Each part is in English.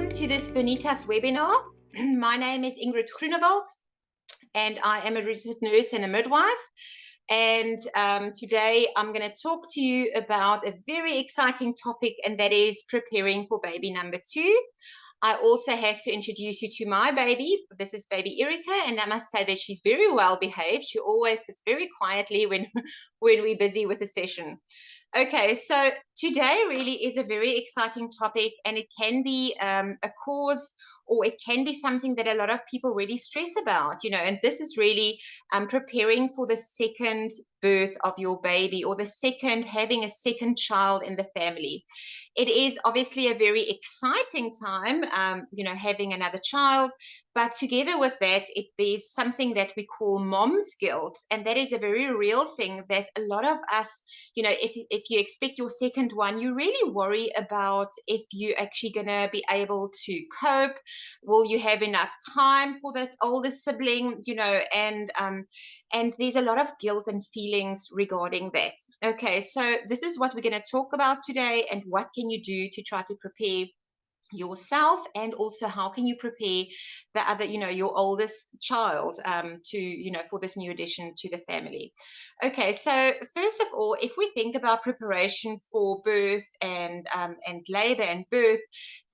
welcome to this Bonitas webinar. My name is Ingrid Groenewald, and I am a registered nurse and a midwife. And today I'm going to talk to you about a very exciting topic, and that is preparing for baby number 2. I also have to introduce you to my baby. This is baby Erica, and I must say that she's very well behaved. She always sits very quietly when we're busy with the session. Okay, so today really is a very exciting topic, and it can be a cause, or it can be something that a lot of people really stress about, and this is really preparing for the second birth of your baby, or having a second child in the family. It is obviously a very exciting time, having another child, but together with that, there's something that we call mom's guilt, and that is a very real thing that a lot of us, if you expect your second one, you really worry about if you're actually going to be able to cope. Will you have enough time for that older sibling, and there's a lot of guilt and feelings regarding that. Okay, so this is what we're going to talk about today, and what can you do to try to prepare yourself, and also how can you prepare the other, your oldest child for this new addition to the family. Okay, so first of all, if we think about preparation for birth and labor and birth,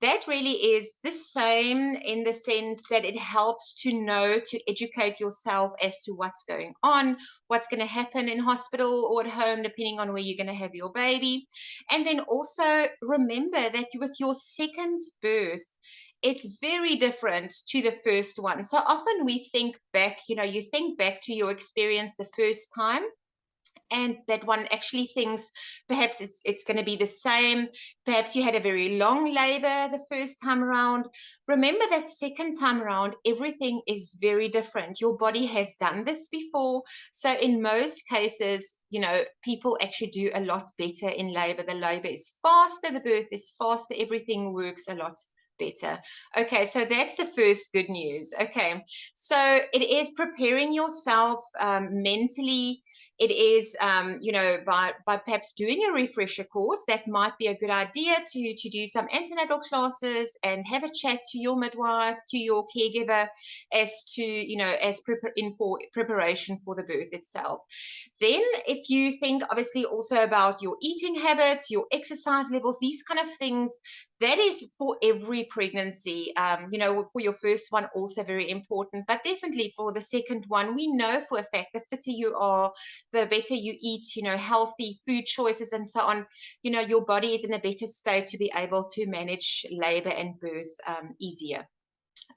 that really is the same in the sense that it helps to educate yourself as to what's going on, what's going to happen in hospital or at home, depending on where you're going to have your baby. And then also remember that with your second birth, it's very different to the first one. So often we think back, you think back to your experience the first time, and that one actually thinks perhaps it's going to be the same. Perhaps you had a very long labor the first time around. Remember that second time around, everything is very different. Your body has done this before. So in most cases, people actually do a lot better in labor. The labor is faster, the birth is faster, everything works a lot better. Okay, so that's the first good news. Okay, so it is preparing yourself mentally. It is, by perhaps doing a refresher course. That might be a good idea to do some antenatal classes and have a chat to your midwife, to your caregiver, as to, for preparation for the birth itself. Then if you think obviously also about your eating habits, your exercise levels, these kind of things, that is for every pregnancy. For your first one, also very important, but definitely for the second one, we know for a fact the fitter you are, the better you eat, healthy food choices and so on, your body is in a better state to be able to manage labor and birth easier.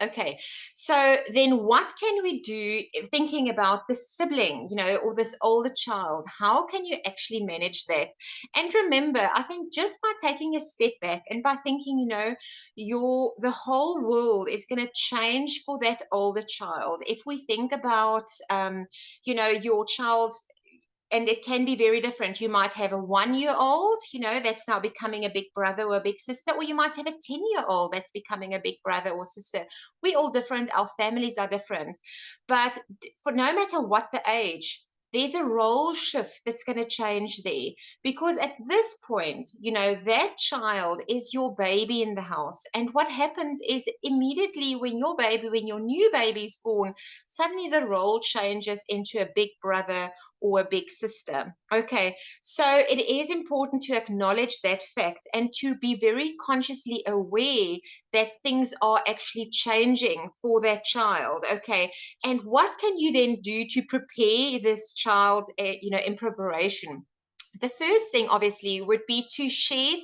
Okay, so then what can we do thinking about the sibling, or this older child? How can you actually manage that? And remember, I think just by taking a step back and by thinking, the whole world is going to change for that older child. If we think about, your child's, and it can be very different. You might have a 1-year-old, that's now becoming a big brother or a big sister, or you might have a 10-year-old that's becoming a big brother or sister. We're all different. Our families are different. But for no matter what the age, there's a role shift that's going to change there, because at this point, that child is your baby in the house. And what happens is immediately when your new baby is born, suddenly the role changes into a big brother or a big sister. Okay, so it is important to acknowledge that fact and to be very consciously aware that things are actually changing for that child. Okay, and what can you then do to prepare this child, in preparation? The first thing, obviously, would be to share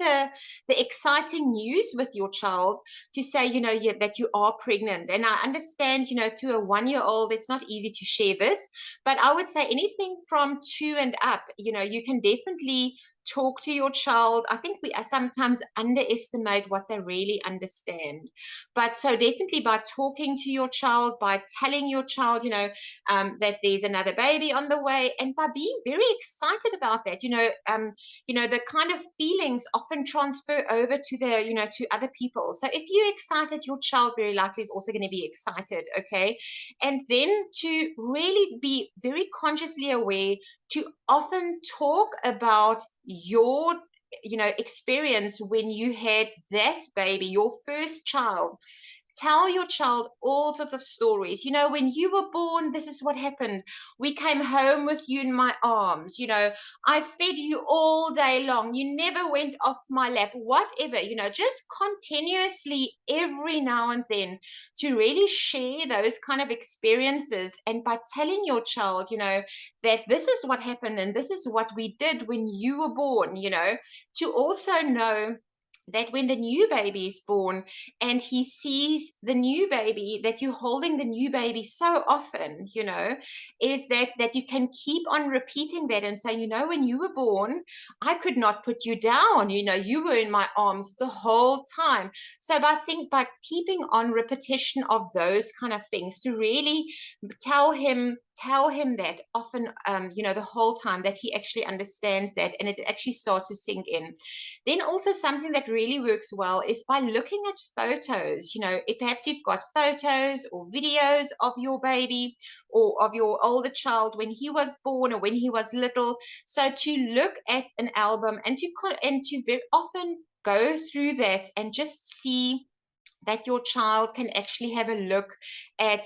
the exciting news with your child, to say, that you are pregnant. And I understand, to a 1-year-old, it's not easy to share this, but I would say anything from 2 and up, you can definitely talk to your child. I think we sometimes underestimate what they really understand. But so definitely by talking to your child, by telling your child, that there's another baby on the way, and by being very excited about that, the kind of feelings often transfer over to to other people. So if you're excited, your child very likely is also going to be excited. Okay, and then to really be very consciously aware to often talk about your experience when you had that baby, your first child. Tell your child all sorts of stories. When you were born, this is what happened. We came home with you in my arms. I fed you all day long. You never went off my lap, whatever, just continuously every now and then to really share those kind of experiences. And by telling your child, that this is what happened and this is what we did when you were born, to also know that when the new baby is born and he sees the new baby, that you're holding the new baby so often, is that you can keep on repeating that and say, when you were born, I could not put you down. You were in my arms the whole time. So by keeping on repetition of those kind of things, to really tell him that often, the whole time, that he actually understands that, and it actually starts to sink in. Then also something that really works well is by looking at photos. If perhaps you've got photos or videos of your baby or of your older child when he was born or when he was little. So to look at an album and to very often go through that and just see that your child can actually have a look at,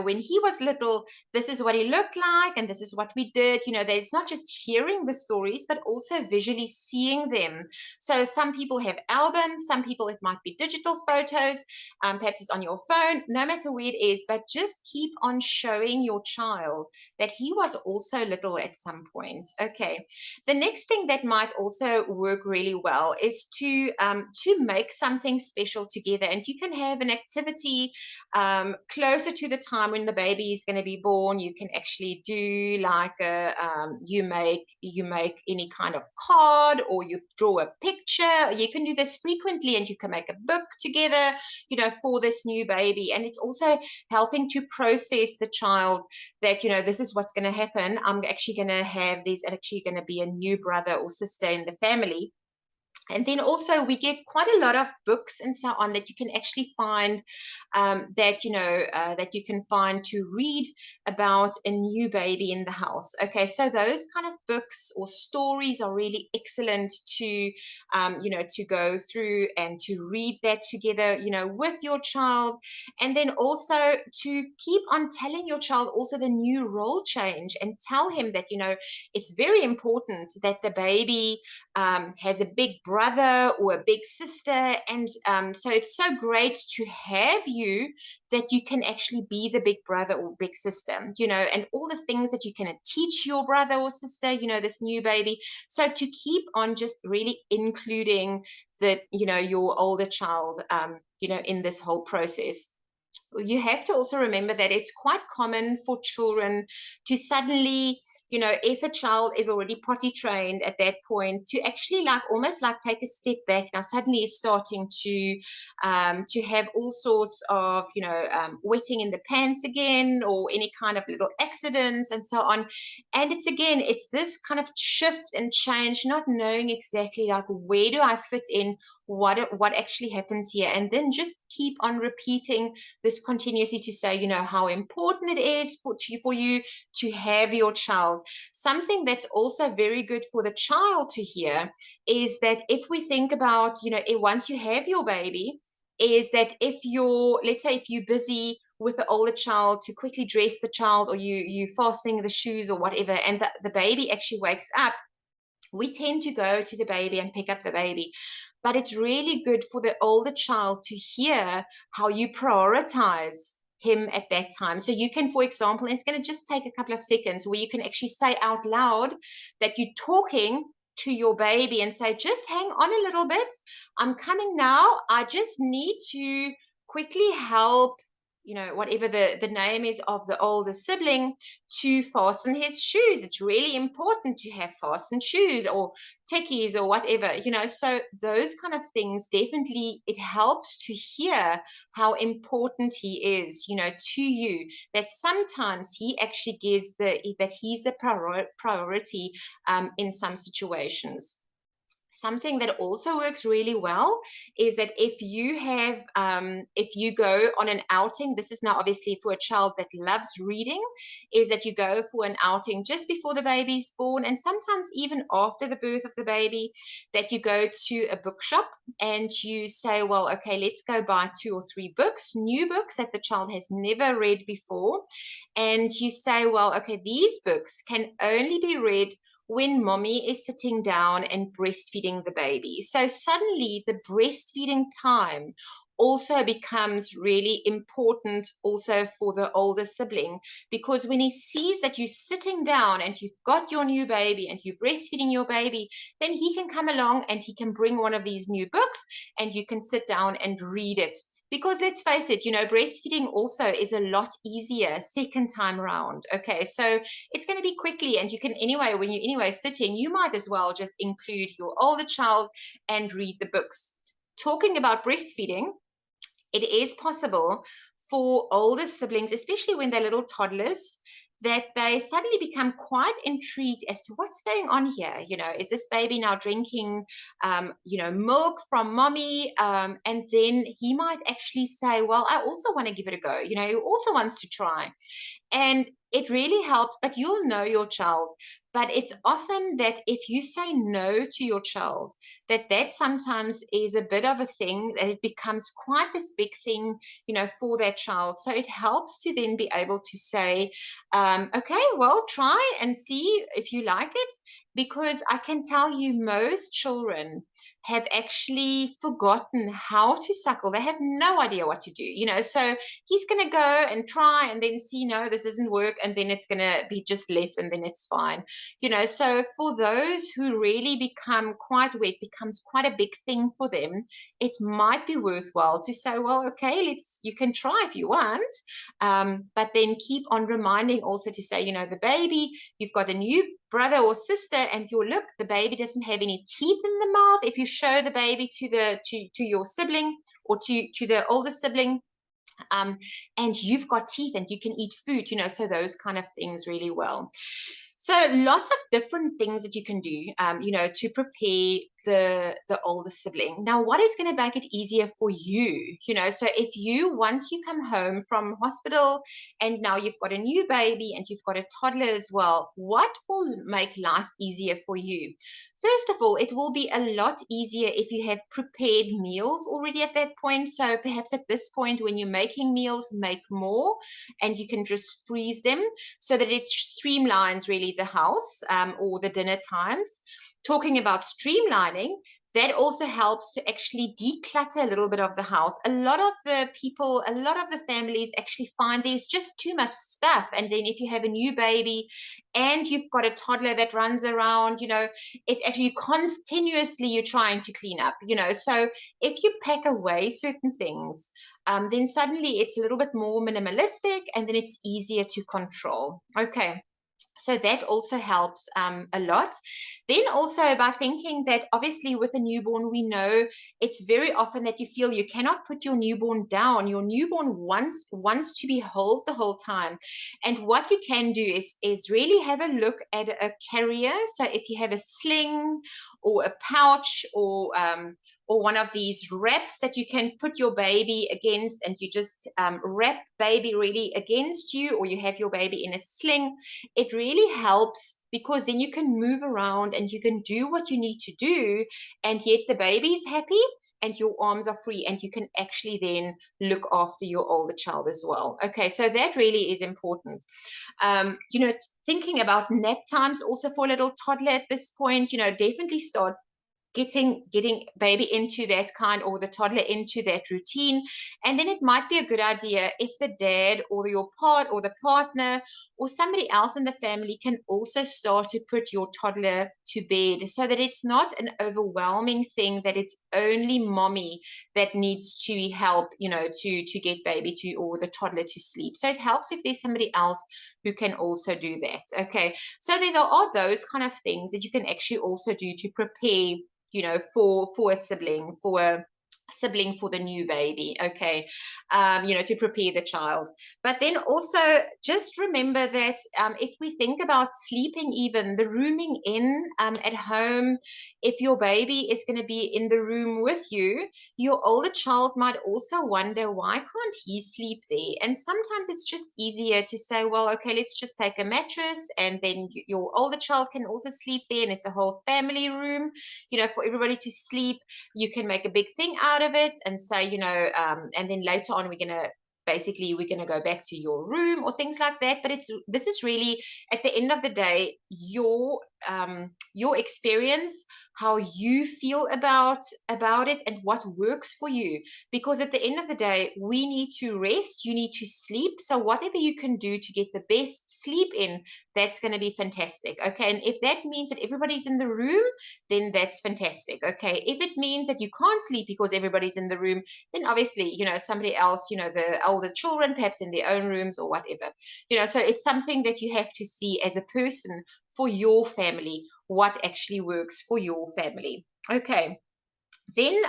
when he was little, this is what he looked like, and this is what we did, that it's not just hearing the stories, but also visually seeing them. So some people have albums, some people it might be digital photos, perhaps it's on your phone, no matter where it is, but just keep on showing your child that he was also little at some point. Okay. The next thing that might also work really well is to make something special together. And you can have an activity closer to the time when the baby is going to be born. You can actually do like you make any kind of card, or you draw a picture. You can do this frequently, and you can make a book together, for this new baby. And it's also helping to process the child that, this is what's going to happen. I'm actually going to have, there's actually going to be a new brother or sister in the family. And then also we get quite a lot of books and so on that you can actually find, that you can find to read about a new baby in the house. Okay, so those kind of books or stories are really excellent to, to go through and to read that together, with your child. And then also to keep on telling your child also the new role change, and tell him that, it's very important that the baby has a big brother or a big sister. And so it's so great to have you, that you can actually be the big brother or big sister, and all the things that you can teach your brother or sister, this new baby. So to keep on just really including your older child, in this whole process. You have to also remember that it's quite common for children to suddenly, if a child is already potty trained at that point, to actually almost take a step back. Now suddenly is starting to have all sorts of, wetting in the pants again, or any kind of little accidents and so on. And it's this kind of shift and change, not knowing exactly where do I fit in, what actually happens here. And then just keep on repeating this continuously to say, how important it is for you to have your child. Something that's also very good for the child to hear is that if we think about, once you have your baby, is that let's say if you're busy with the older child, to quickly dress the child, or you fastening the shoes or whatever, and the baby actually wakes up, we tend to go to the baby and pick up the baby. But it's really good for the older child to hear how you prioritize him at that time. So you can, for example, it's going to just take a couple of seconds where you can actually say out loud that you're talking to your baby and say, just hang on a little bit. I'm coming now. I just need to quickly help, whatever the name is of the older sibling, to fasten his shoes. It's really important to have fastened shoes, or tickies, or whatever, so those kind of things, definitely it helps to hear how important he is, to you, that sometimes he actually gives that he's a priority in some situations. Something that also works really well is that if you go on an outing, this is now obviously for a child that loves reading, is that you go for an outing just before the baby's born, and sometimes even after the birth of the baby, that you go to a bookshop and you say, well, okay, let's go buy 2 or 3 books, new books that the child has never read before. And you say, well, okay, these books can only be read when mommy is sitting down and breastfeeding the baby. So suddenly the breastfeeding time also becomes really important also for the older sibling, because when he sees that you're sitting down and you've got your new baby and you're breastfeeding your baby, then he can come along and he can bring one of these new books and you can sit down and read it. Because let's face it, breastfeeding also is a lot easier second time around. Okay, so it's going to be quickly, and you can anyway, when you're anyway sitting, you might as well just include your older child and read the books. Talking about breastfeeding, it is possible for older siblings, especially when they're little toddlers, that they suddenly become quite intrigued as to what's going on here. Is this baby now drinking, milk from mommy? And then he might actually say, well, I also want to give it a go. He also wants to try. And it really helps, but you'll know your child. But it's often that if you say no to your child, that sometimes is a bit of a thing, that it becomes quite this big thing, for that child. So it helps to then be able to say, okay, well, try and see if you like it. Because I can tell you, most children have actually forgotten how to suckle. They have no idea what to do, so he's going to go and try and then see, no, this doesn't work. And then it's going to be just left and then it's fine. So for those who really become quite wet, becomes quite a big thing for them, it might be worthwhile to say, well, okay, you can try if you want. But then keep on reminding also to say, the baby, you've got a new brother or sister, and look, the baby doesn't have any teeth in the mouth. If you show the baby to your sibling or to the older sibling, and you've got teeth and you can eat food, so those kind of things really well. So lots of different things that you can do, to prepare the older sibling. Now, what is going to make it easier for you? So if once you come home from hospital and now you've got a new baby and you've got a toddler as well, what will make life easier for you? First of all, it will be a lot easier if you have prepared meals already at that point. So perhaps at this point, when you're making meals, make more and you can just freeze them so that it streamlines really the house, or the dinner times. Talking about streamlining, that also helps to actually declutter a little bit of the house. A lot of the families actually find there's just too much stuff. And then if you have a new baby and you've got a toddler that runs around, it actually continuously you're trying to clean up, So if you pack away certain things, then suddenly it's a little bit more minimalistic and then it's easier to control. Okay. So that also helps a lot. Then also by thinking that obviously with a newborn, we know it's very often that you feel you cannot put your newborn down. Your newborn wants to be held the whole time. And what you can do is really have a look at a carrier. So if you have a sling or a pouch or one of these wraps that you can put your baby against, and you just wrap baby really against you, or you have your baby in a sling, it really helps, because then you can move around and you can do what you need to do, and yet the baby is happy and your arms are free, and you can actually then look after your older child as well. Okay, so that really is important. Thinking about nap times also for a little toddler at this point, definitely start getting baby into that kind, or the toddler into that routine. And then it might be a good idea if the dad or the partner or somebody else in the family can also start to put your toddler to bed, so that it's not an overwhelming thing, that it's only mommy that needs to help, to get baby to, or the toddler to sleep. So it helps if there's somebody else who can also do that. Okay, so there are those kind of things that you can actually also do to prepare, for a sibling, for sibling for the new baby, okay, to prepare the child. But then also just remember that if we think about sleeping, even the rooming in at home, if your baby is going to be in the room with you, your older child might also wonder, why can't he sleep there? And sometimes it's just easier to say, well, okay, let's just take a mattress, and then your older child can also sleep there, and it's a whole family room, for everybody to sleep. You can make a big thing out of it and say, and then later on we're going to go back to your room or things like that. But this is really, at the end of the day, your experience, how you feel about it, and what works for you. Because at the end of the day, we need to rest, you need to sleep. So whatever you can do to get the best sleep in, that's going to be fantastic. Okay, and if that means that everybody's in the room, then that's fantastic. Okay, if it means that you can't sleep because everybody's in the room, then obviously, somebody else, the older children, perhaps in their own rooms or whatever. So it's something that you have to see as a person for your family, what actually works for your family. Okay. Then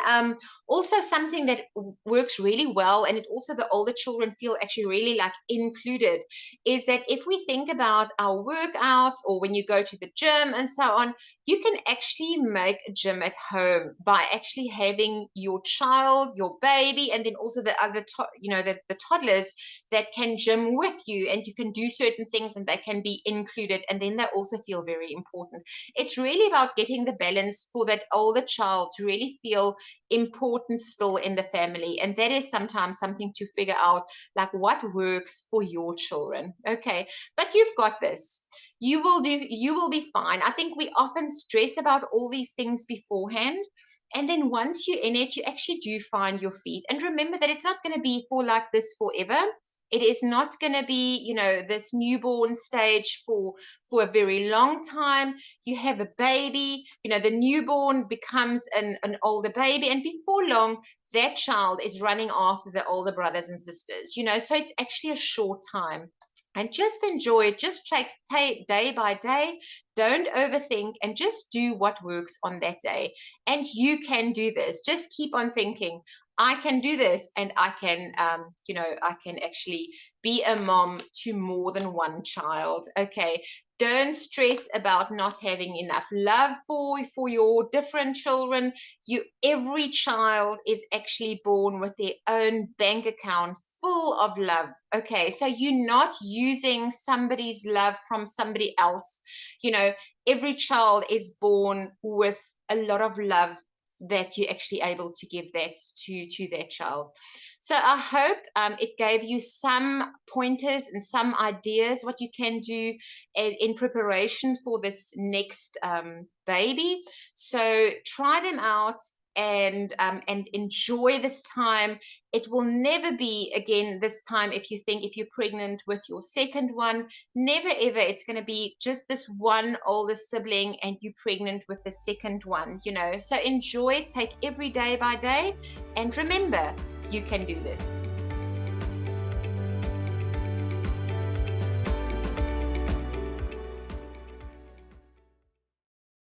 also something that works really well, and it also the older children feel actually really like included, is that if we think about our workouts, or when you go to the gym and so on, you can actually make a gym at home by actually having your child, your baby, and then also the other, the toddlers that can gym with you, and you can do certain things and they can be included, and then they also feel very important. It's really about getting the balance for that older child to really feel important still in the family. And that is sometimes something to figure out, like what works for your children. Okay, but you've got this. You will be fine. I think we often stress about all these things beforehand, and then once you're in it, you actually do find your feet. And remember that it's not going to be for like this forever. It is not going to be, this newborn stage for a very long time. You have a baby, the newborn becomes an older baby, and before long, that child is running after the older brothers and sisters, so it's actually a short time. And just enjoy it. Just take day by day. Don't overthink, and just do what works on that day. And you can do this. Just keep on thinking, I can do this, and I can, I can actually be a mom to more than one child. Okay. Don't stress about not having enough love for your different children. Every child is actually born with their own bank account full of love. Okay, so you're not using somebody's love from somebody else. Every child is born with a lot of love that you're actually able to give that to that child. So I hope it gave you some pointers and some ideas what you can do in preparation for this next baby. So try them out and enjoy this time. It will never be again this time if you're pregnant with your second one. Never ever. It's going to be just this one older sibling and you're pregnant with the second one, So enjoy, take every day by day, and remember, you can do this.